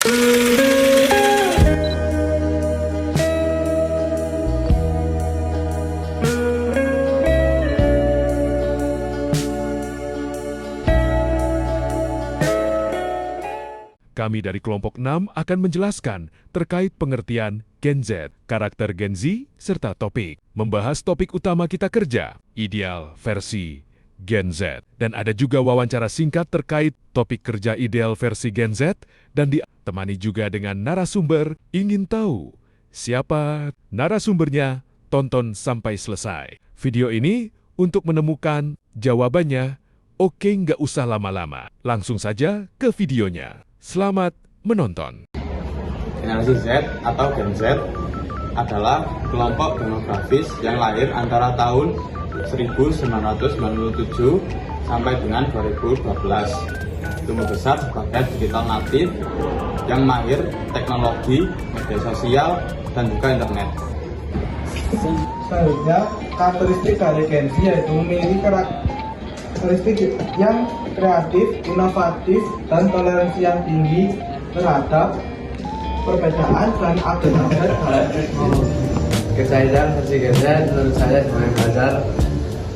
Kami dari kelompok 6 akan menjelaskan terkait pengertian Gen Z, karakter Gen Z, serta topik. Membahas topik utama kita kerja, ideal versi Gen Z. Dan ada juga wawancara singkat terkait topik kerja ideal versi Gen Z dan ditemani juga dengan narasumber. Ingin tahu siapa narasumbernya? Tonton sampai selesai. Video ini untuk menemukan jawabannya. Oke, nggak usah lama-lama. Langsung saja ke videonya. Selamat menonton. Generasi Z atau Gen Z adalah kelompok demografis yang lahir antara tahun 1997 sampai dengan 2012. Tumbuh besar sebagai digital native yang mahir teknologi, media sosial, dan juga internet. Selanjutnya, karakteristik dari Gen Z yaitu memiliki karakteristik yang kreatif, inovatif, dan toleransi yang tinggi terhadap perbedaan dan update dalam teknologi. Kesadaran versi Gen Z menurut saya sebagai belajar,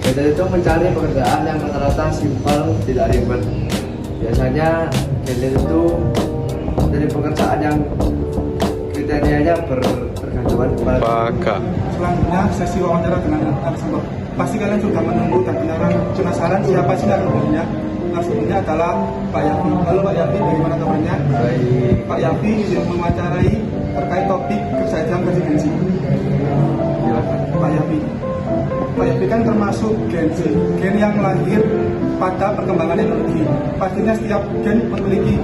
Gen Z itu mencari pekerjaan yang rata-rata simpel, tidak ribet. Biasanya Gen Z itu dari pekerjaan yang kriterianya bergantungan kepada. Selanjutnya, sesi wawancara dengan narasumber. Pasti kalian sudah menunggu dan penasaran siapa sih narasumbernya. Narasumbernya adalah Pak Yafi. Halo Pak Yafi, bagaimana kabarnya? Baik. Pak Yafi yang mewawancarai terkait topik kerjaan Gen Z. Pak Yafi. Pak Yafi kan termasuk Gen Z, gen yang lahir pada perkembangan teknologi. Pastinya setiap gen memiliki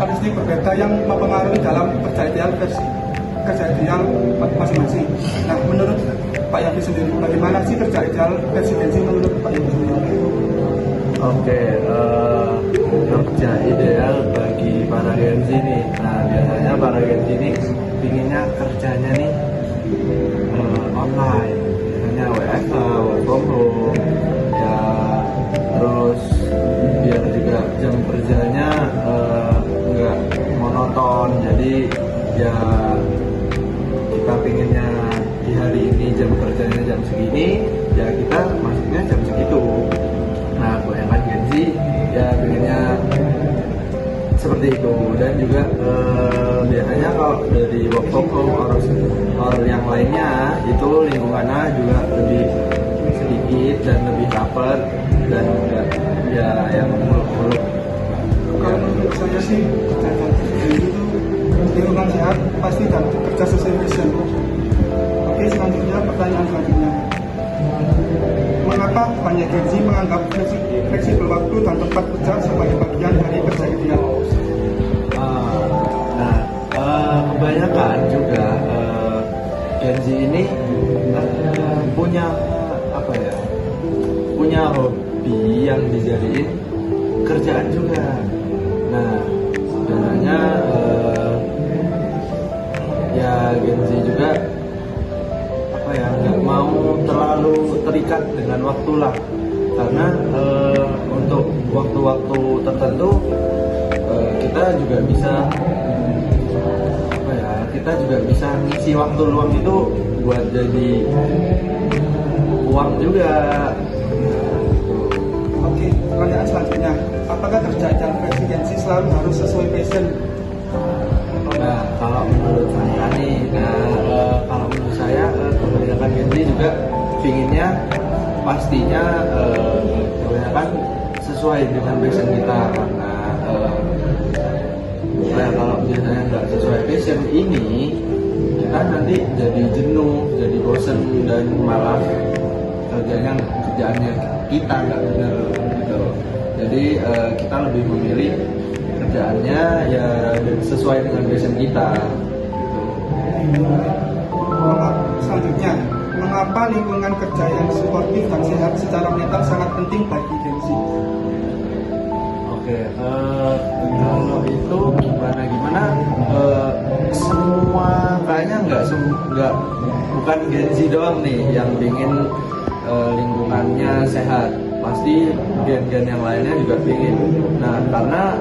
karakteristik berbeda yang mempengaruhi dalam kerja ideal masing-masing. Nah, menurut Pak Yafi sendiri, bagaimana sih kerja ideal versi Gen Z menurut Pak Yafi sendiri? Oke, kerja ideal bagi para Gen Z nih. Nah, biasanya para Gen Z ini pinginnya kerjanya nih online, biasanya WFH, work from home, ya terus biar juga jam kerjanya nggak monoton. Jadi ya kita pinginnya di hari ini jam kerjanya jam segini, ya kita masuknya jam segitu. Nah, kebanyakan Gen Z ya pengennya seperti itu. Dan juga biasanya kalau dari work from home or yang lainnya itu lingkungannya juga lebih sedikit dan lebih rapet dan enggak ya yang muluk-muluk. Kalau menurut saya sih kerja itu lingkungan sehat pasti dan kerja sesuai passion. Oke, selanjutnya pertanyaan selanjutnya. Mengapa banyak Gen Z menganggap fleksibel waktu dan tempat kerja sebagai bagian dari kerja ideal? Kebanyakan juga Gen Z ini punya punya hobi yang dijadiin kerjaan juga. Nah, sebenarnya ya Gen Z juga nggak mau terlalu terikat dengan waktu lah, karena untuk waktu-waktu tertentu kita juga bisa ngisi waktu luang itu buat jadi uang juga. Oke, pertanyaan selanjutnya, apakah kerja ideal versi Gen Z selalu harus sesuai passion? Nah, kalau menurut saya, kebanyakan Gen Z juga pinginnya pastinya kebanyakan sesuai dengan passion kita, karena kalau biasanya nggak sesuai passion ini, kita nanti jadi jenuh, jadi bosen, dan malah kerjaannya kita nggak benar gitu. Jadi kita lebih memilih kerjaannya ya sesuai dengan passion kita gitu. Selanjutnya, mengapa lingkungan kerja yang suportif dan sehat secara mental sangat penting bagi Gen Z? Oke, kalau itu gimana semua kayaknya bukan Gen Z doang nih yang ingin lingkungannya sehat, pasti gen-gen yang lainnya juga ingin. Nah, karena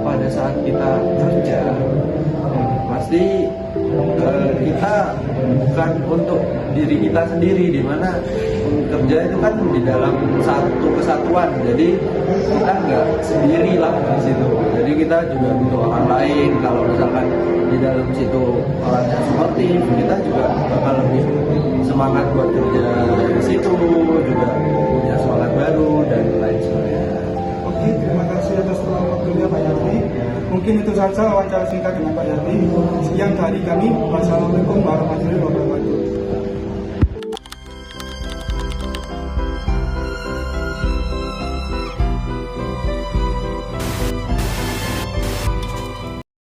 pada saat kita kerja kita bukan untuk diri kita sendiri, di mana kerja itu kan di dalam satu kesatuan, jadi kita nggak sendiri lah di situ. Jadi kita juga butuh orang lain. Kalau misalkan di dalam situ orangnya sportif, kita juga bakal lebih semangat buat kerja di situ, juga punya semangat baru dan lain sebagainya. Oke, terima kasih atas waktunya Pak Yati. Mungkin itu saja wawancara singkat dengan Pak Yati. Sekian dari kami. Wassalamualaikum warahmatullahi wabarakatuh.